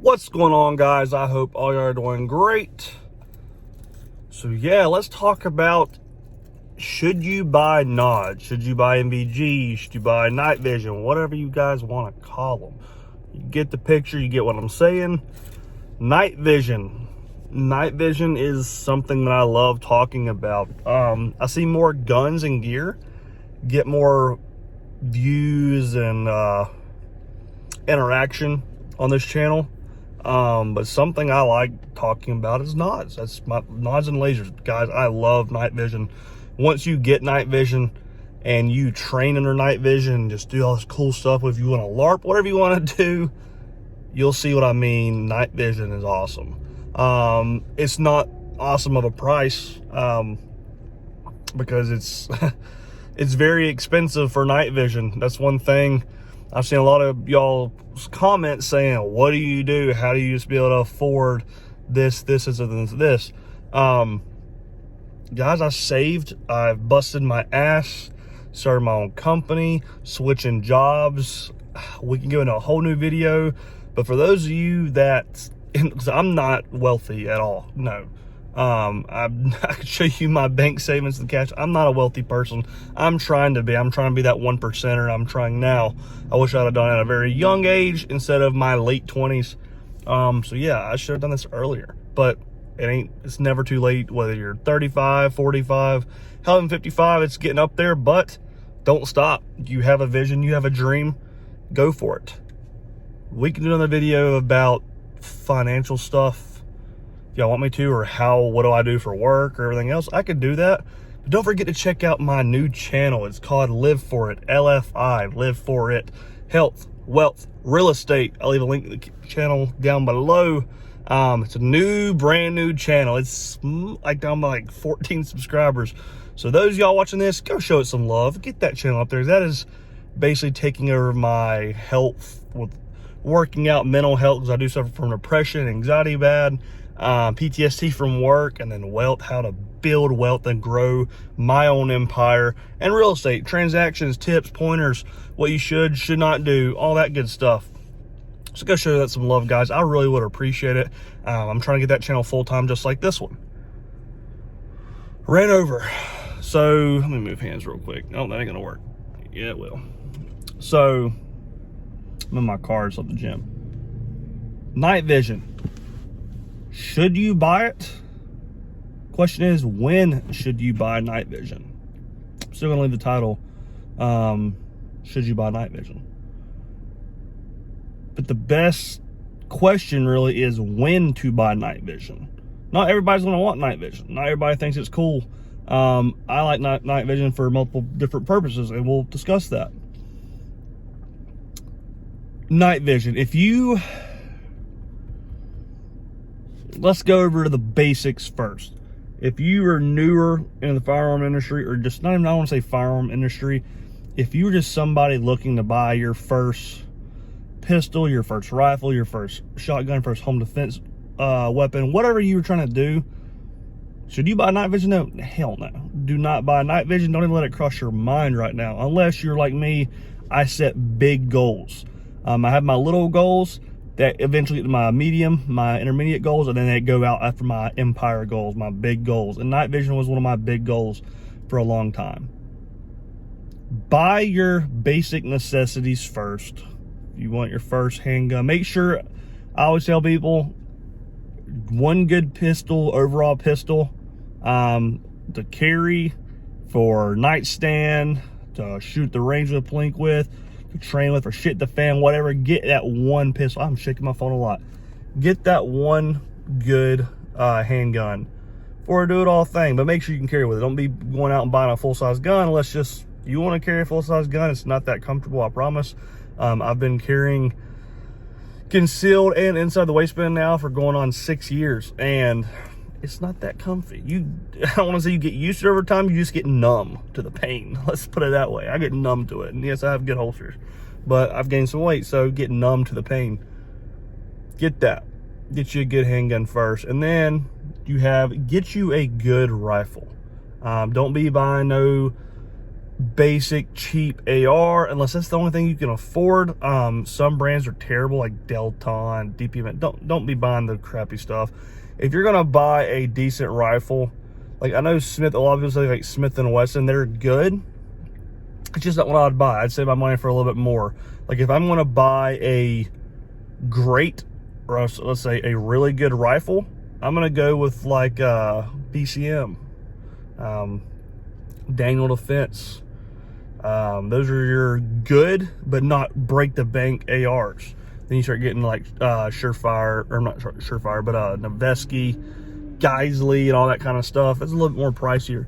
What's going on, guys? I hope all y'all are doing great. So yeah, let's talk about, should you buy NOD? Should you buy NVG? Should you buy night vision? Whatever you guys want to call them. You get the picture, you get what I'm saying. Night vision. Night vision is something that I love talking about. I see more guns and gear get more views and interaction on this channel. But something I like talking about is NODs. That's my NODs and lasers. Guys, I love night vision. Once you get night vision and you train under night vision, just do all this cool stuff. If you want to LARP, whatever you want to do, you'll see what I mean. Night vision is awesome. It's not awesome of a price, because it's it's very expensive for night vision. That's one thing. I've seen a lot of y'all's comments saying, what do you do? How do you just be able to afford this, this, and this? Guys, I've busted my ass, started my own company, switching jobs. We can go into a whole new video. But for those of you that, because I'm not wealthy at all, no. I can show you my bank savings and cash. I'm not a wealthy person. I'm trying to be that 1%er. I'm trying now. I wish I'd have done it at a very young age instead of my late 20s. So yeah, I should have done this earlier, but it's never too late, whether you're 35, 45, hell, even 55, it's getting up there, but don't stop. You have a vision, you have a dream, go for it. We can do another video about financial stuff if y'all want me to, or what do I do for work or everything else. I could do that. But don't forget to check out my new channel. It's called Live For It, LFI, Live For It. Health, wealth, real estate. I'll leave a link to the channel down below. It's a brand new channel. It's like down by like 14 subscribers. So those y'all watching this, go show it some love. Get that channel up there. That is basically taking over my health with working out, mental health, because I do suffer from depression, anxiety bad, PTSD from work, and then wealth, how to build wealth and grow my own empire, and real estate, transactions, tips, pointers, what you should not do, all that good stuff. So go show that some love, guys. I really would appreciate it. I'm trying to get that channel full-time just like this one. Ran over. So let me move hands real quick. Oh, that ain't gonna work. Yeah, it will. So I'm in my car, it's at the gym. Night vision. Should you buy it? Question is, when should you buy night vision? I'm still gonna leave the title, should you buy night vision? But the best question really is when to buy night vision. Not everybody's gonna want night vision. Not everybody thinks it's cool. I like night vision for multiple different purposes, and we'll discuss that. Night vision. Let's go over to the basics first. If you are newer in the firearm industry, or just not even, I don't want to say firearm industry, if you're just somebody looking to buy your first pistol, your first rifle, your first shotgun, first home defense weapon, whatever you're trying to do, should you buy night vision? No, hell no. Do not buy night vision. Don't even let it cross your mind right now. Unless you're like me, I set big goals. I have my little goals that eventually get to my medium, my intermediate goals, and then they go out after my empire goals, my big goals. And night vision was one of my big goals for a long time. Buy your basic necessities first. If you want your first handgun, make sure, I always tell people, one good pistol, overall pistol, to carry, for nightstand, to shoot the range with a plink with, to train with, or shit the fan, whatever. Get that one pistol. I'm shaking my phone a lot. Get that one good handgun for a do-it-all thing, but make sure you can carry with it. Don't be going out and buying a full-size gun unless just you want to carry a full-size gun. It's not that comfortable, I promise. I've been carrying concealed and inside the waistband now for going on 6 years, and it's not that comfy. I don't want to say you get used to it over time, you just get numb to the pain. Let's put it that way. I get numb to it. And yes, I have good holsters, but I've gained some weight, so get numb to the pain. Get that. Get you a good handgun first, and then get you a good rifle. Don't be buying no basic cheap AR, unless that's the only thing you can afford. Some brands are terrible, like Delton, DPM. Don't be buying the crappy stuff. If you're gonna buy a decent rifle, like I know Smith, a lot of people say like Smith & Wesson, they're good. It's just not what I'd buy. I'd save my money for a little bit more. Like if I'm gonna buy a great, or let's say a really good rifle, I'm gonna go with like BCM, Daniel Defense. Those are your good but not break the bank ARs. Then you start getting like Surefire, or not Surefire, but Noveske, Geisley, and all that kind of stuff. It's a little bit more pricier,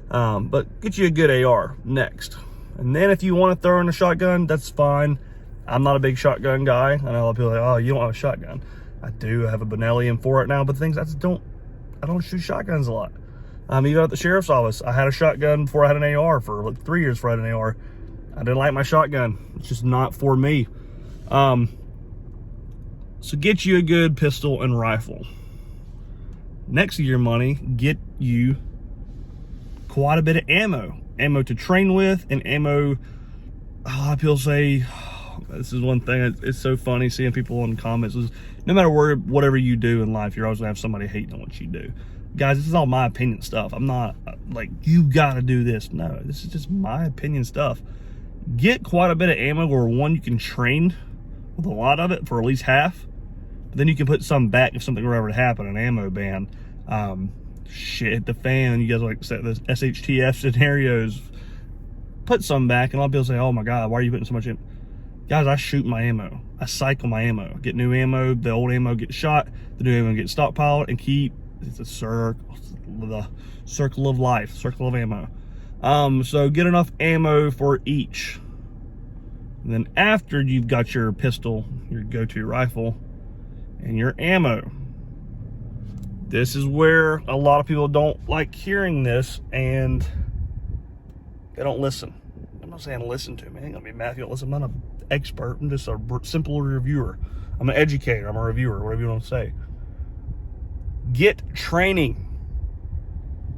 but get you a good AR next. And then if you want to throw in a shotgun, that's fine. I'm not a big shotgun guy. I know a lot of people are like, oh, you don't have a shotgun. I do. I have a Benelli M4 right now, but the things I don't shoot shotguns a lot. Even at the sheriff's office, I had a shotgun before I had an AR for like 3 years before I had an AR. I didn't like my shotgun. It's just not for me. So get you a good pistol and rifle. Next to your money, get you quite a bit of ammo. Ammo to train with, and ammo, a lot of people say, this is one thing, it's so funny seeing people in comments, is no matter whatever you do in life, you're always gonna have somebody hating on what you do. Guys, this is all my opinion stuff. I'm not like, you gotta do this. No, this is just my opinion stuff. Get quite a bit of ammo where one, you can train with a lot of it for at least half. But then you can put some back if something were ever to happen, an ammo ban. Shit hit the fan, you guys like set this SHTF scenarios. Put some back, and a lot of people say, oh my God, why are you putting so much in? Guys, I shoot my ammo. I cycle my ammo. Get new ammo, the old ammo gets shot, the new ammo gets stockpiled, and keep, it's a circle, the circle of life, circle of ammo. So get enough ammo for each. And then after you've got your pistol, your go-to rifle, and your ammo, this is where a lot of people don't like hearing this, and they don't listen. I'm not saying listen to me. I ain't gonna be mad if you don't listen. I'm not an expert. I'm just a simple reviewer. I'm an educator. I'm a reviewer, whatever you want to say. Get training.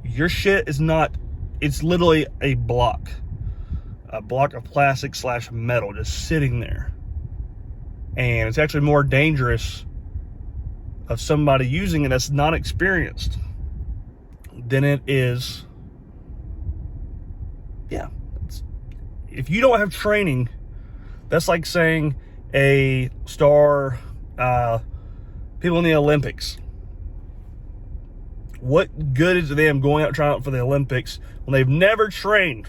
Your shit is not, it's literally a block of plastic / metal just sitting there. And it's actually more dangerous of somebody using it that's not experienced than it is. Yeah, if you don't have training, that's like saying a star, people in the Olympics. What good is them going out trying out for the Olympics when they've never trained?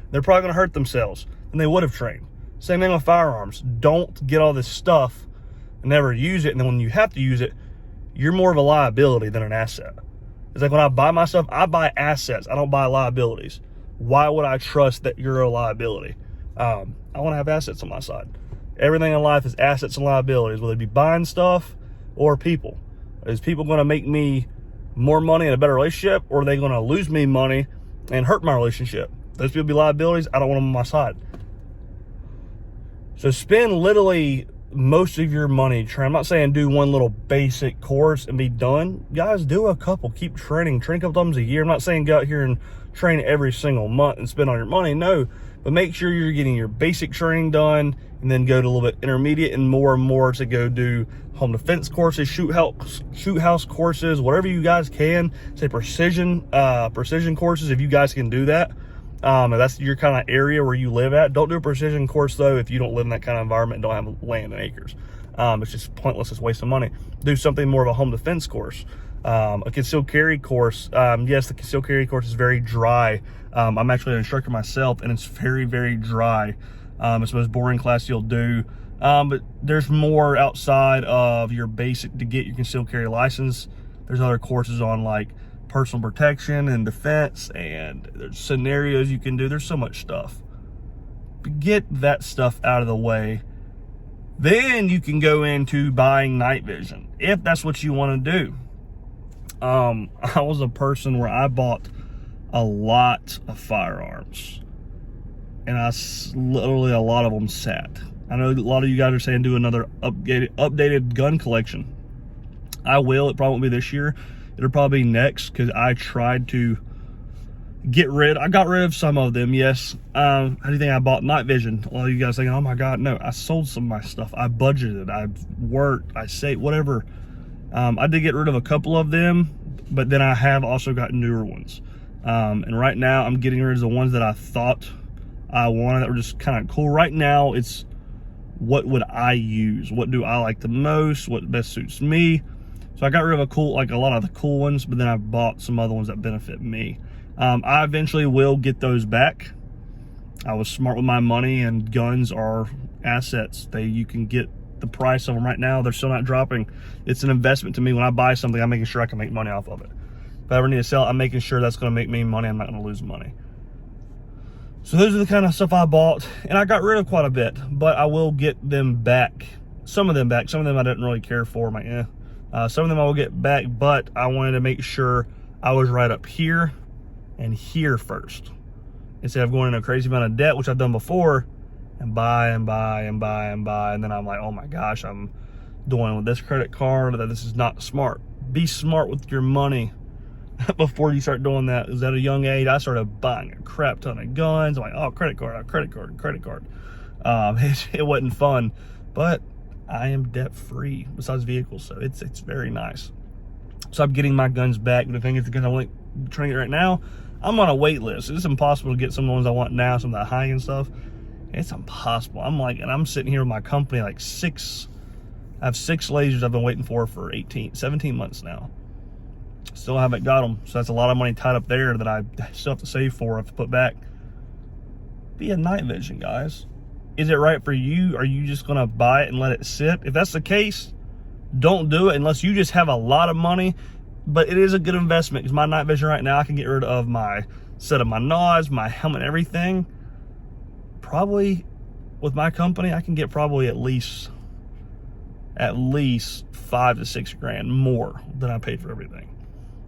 They're probably going to hurt themselves, and they would have trained. Same thing with firearms. Don't get all this stuff and never use it, and then when you have to use it, you're more of a liability than an asset. It's like when I buy my stuff, I buy assets. I don't buy liabilities. Why would I trust that you're a liability? I want to have assets on my side. Everything in life is assets and liabilities, whether it be buying stuff or people. Is people going to make me more money and a better relationship, or are they going to lose me money and hurt my relationship? Those people be liabilities. I don't want them on my side. So spend literally most of your money trying. I'm not saying do one little basic course and be done. Guys, do a couple. Keep training. Train a couple times a year. I'm not saying go out here and train every single month and spend all your money. No, but make sure you're getting your basic training done, and then go to a little bit intermediate and more to go do home defense courses, shoot house courses, whatever you guys can. Say precision courses if you guys can do that. If that's your kind of area where you live at. Don't do a precision course though if you don't live in that kind of environment and don't have land and acres. It's just pointless. It's a waste of money. Do something more of a home defense course. A concealed carry course. Yes, the concealed carry course is very dry. I'm actually an instructor myself, and it's very, very dry. It's the most boring class you'll do. But there's more outside of your basic to get your concealed carry license. There's other courses on like personal protection and defense, and there's scenarios you can do. There's so much stuff. But get that stuff out of the way. Then you can go into buying night vision, if that's what you want to do. I was a person where I bought a lot of firearms, and literally a lot of them sat. I know a lot of you guys are saying do another updated gun collection. I will. It probably won't be this year. It'll probably be next, because I tried to I got rid of some of them, yes. How do you think I bought night vision? Well, you guys thinking, oh my God, no, I sold some of my stuff. I budgeted, I worked, I saved, whatever. I did get rid of a couple of them, but then I have also got newer ones. And right now I'm getting rid of the ones that I thought I wanted that were just kind of cool. Right now it's what would I use? What do I like the most? What best suits me? So I got rid of a lot of the cool ones, but then I bought some other ones that benefit me. I eventually will get those back. I was smart with my money, and guns are assets. You can get the price of them right now. They're still not dropping. It's an investment to me. When I buy something, I'm making sure I can make money off of it. If I ever need to sell it, I'm making sure that's going to make me money. I'm not going to lose money. So those are the kind of stuff I bought, and I got rid of quite a bit, but I will get them back. Some of them back. Some of them I didn't really care for. Some of them I will get back, but I wanted to make sure I was right up here and here first, instead of going into a crazy amount of debt, which I've done before, and buy and buy and buy and buy, and then I'm like, oh my gosh, I'm doing with this credit card, that this is not smart. Be smart with your money before you start doing that. Is at a young age, I started buying a crap ton of guns. I'm like, oh, credit card. It wasn't fun, but I am debt free besides vehicles, so it's very nice. So I'm getting my guns back. But the thing is, the guns I'm trying to get right now, I'm on a wait list. It's impossible to get some of the ones I want now, some of the high-end stuff. It's impossible. I'm sitting here with my company, I have 6 lasers I've been waiting for 17 months now. Still haven't got them, so that's a lot of money tied up there that I still have to save for, I have to put back. Be a night vision, guys. Is it right for you? Are you just gonna buy it and let it sit? If that's the case, don't do it unless you just have a lot of money. But it is a good investment, because my night vision right now, I can get rid of my set of my nods, my helmet, everything. Probably with my company, I can get probably at least 5 to 6 grand more than I paid for everything.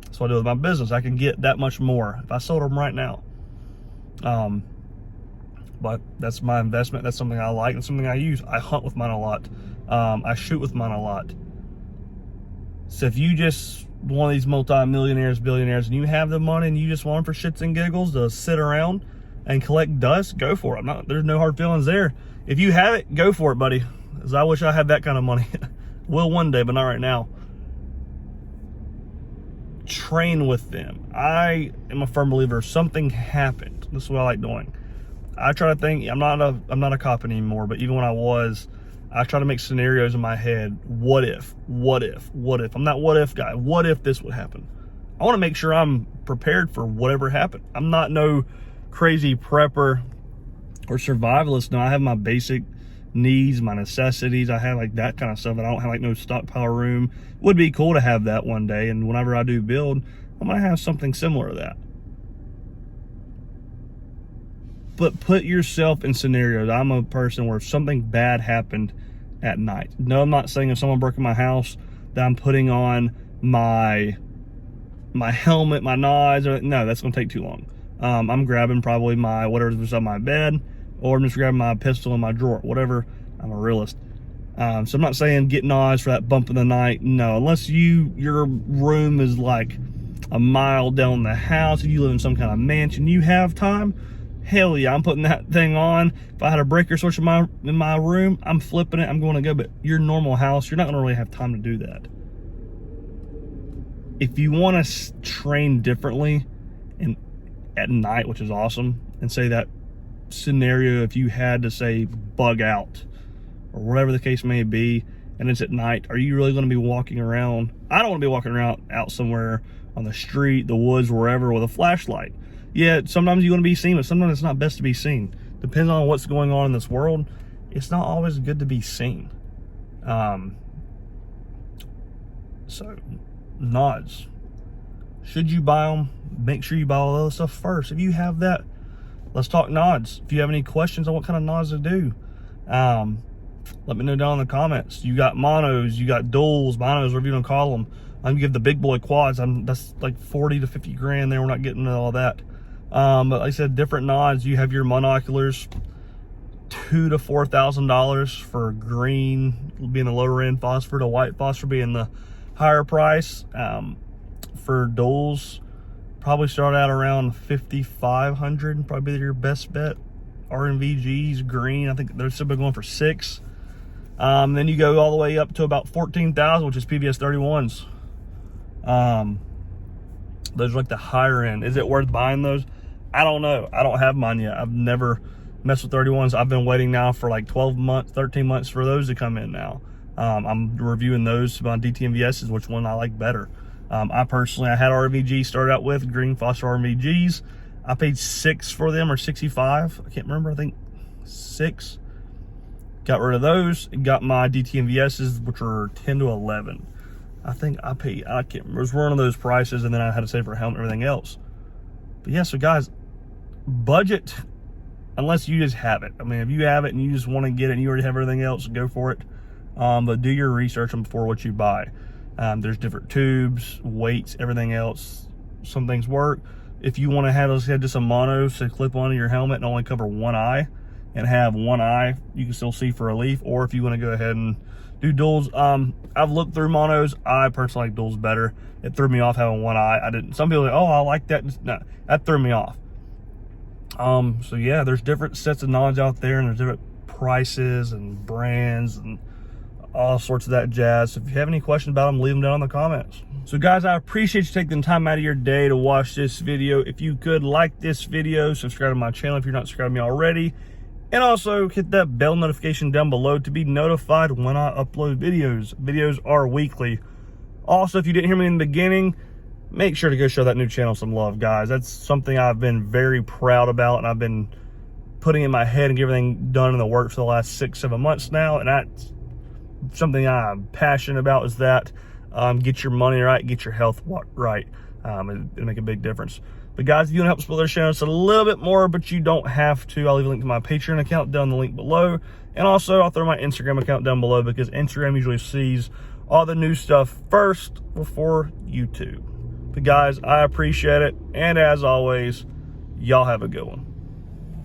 That's what I do with my business. I can get that much more if I sold them right now. But that's my investment. That's something I like. That's something I use. I hunt with mine a lot. I shoot with mine a lot. So if you just one of these multi-millionaires, billionaires, and you have the money and you just want them for shits and giggles to sit around and collect dust, go for it. There's no hard feelings there. If you have it, go for it, buddy. Because I wish I had that kind of money. Will one day, but not right now. Train with them. I am a firm believer, if something happened, this is what I like doing. I try to think, I'm not a cop anymore, but even when I was, I try to make scenarios in my head. What if? I'm that what if guy. What if this would happen? I want to make sure I'm prepared for whatever happened. I'm not no crazy prepper or survivalist. No, I have my basic needs, my necessities. I have like that kind of stuff. I don't have like no stockpile room. Would be cool to have that one day. And whenever I do build, I'm going to have something similar to that. But put yourself in scenarios. I'm a person where if something bad happened at night. No, I'm not saying if someone broke in my house that I'm putting on my helmet, my knives. No, that's going to take too long. I'm grabbing probably my whatever's on my bed, or I'm just grabbing my pistol in my drawer, whatever. I'm a realist. So I'm not saying get knives for that bump in the night. No, unless your room is like a mile down the house, if you live in some kind of mansion, you have time. Hell yeah, I'm putting that thing on. If I had a breaker switch in my room, I'm flipping it, I'm going to go. But your normal house, you're not going to really have time to do that. If you want to train differently and at night, which is awesome, and say that scenario, if you had to say bug out or whatever the case may be, and it's at night, are you really going to be walking around? I don't want to be walking around out somewhere on the street, the woods, wherever, with a flashlight. Yeah, sometimes you're going to be seen, but sometimes it's not best to be seen. Depends on what's going on in this world. It's not always good to be seen. So, nods. Should you buy them? Make sure you buy all the other stuff first. If you have that, let's talk nods. If you have any questions on what kind of nods to do, let me know down in the comments. You got monos, you got duals, monos, whatever you want to call them. I'm give the big boy quads. That's like 40 to 50 grand there. We're not getting into all that. But like I said, different nods. You have your monoculars, $2,000 to $4,000 for green being the lower end phosphor, to white phosphor being the higher price. For duals, probably start out around 5,500, probably your best bet. RMVGs, green, I think they're still going for 6. Then you go all the way up to about 14,000, which is PVS 31s. Those are like the higher end. Is it worth buying those? I don't know. I don't have mine yet. I've never messed with 31s. I've been waiting now for like 12 months, 13 months for those to come in now. I'm reviewing those on DTMVSs, which one I like better. I personally, I had RMVG started out with, green Foster RMVGs. I paid 6 for them, or 65. I can't remember, I think 6. Got rid of those and got my DTMVSs, which were 10 to 11. I think I paid, I can't remember, it was one of those prices, and then I had to save for a helmet and everything else. But yeah, so guys, budget, unless you just have it. I mean, if you have it and you just want to get it and you already have everything else, go for it. But do your research before what you buy. There's different tubes, weights, everything else. Some things work. If you want to have, let's say, just a mono to clip onto your helmet and only cover one eye, and have one eye you can still see for relief, or if you want to go ahead and do duals. I've looked through monos. I personally like duals better. It threw me off having one eye. I didn't. Some people are like, oh, I like that. No, that threw me off. So yeah, there's different sets of knowledge out there, and there's different prices and brands and all sorts of that jazz. So if you have any questions about them, leave them down in the comments. So guys, I appreciate you taking the time out of your day to watch this video. If you could like this video, subscribe to my channel if you're not subscribed to me already, and also hit that bell notification down below to be notified when I upload videos. Videos are weekly. Also, if you didn't hear me in the beginning, make sure to go show that new channel some love, guys. That's something I've been very proud about, and I've been putting in my head and getting everything done in the work for the last 6-7 months now, and that's something I'm passionate about, is that get your money right, get your health right. It'll make a big difference. But guys, if you want to help support this channel just a little bit more, but you don't have to, I'll leave a link to my Patreon account down in the link below. And also, I'll throw my Instagram account down below, because Instagram usually sees all the new stuff first before YouTube. But guys, I appreciate it. And as always, y'all have a good one.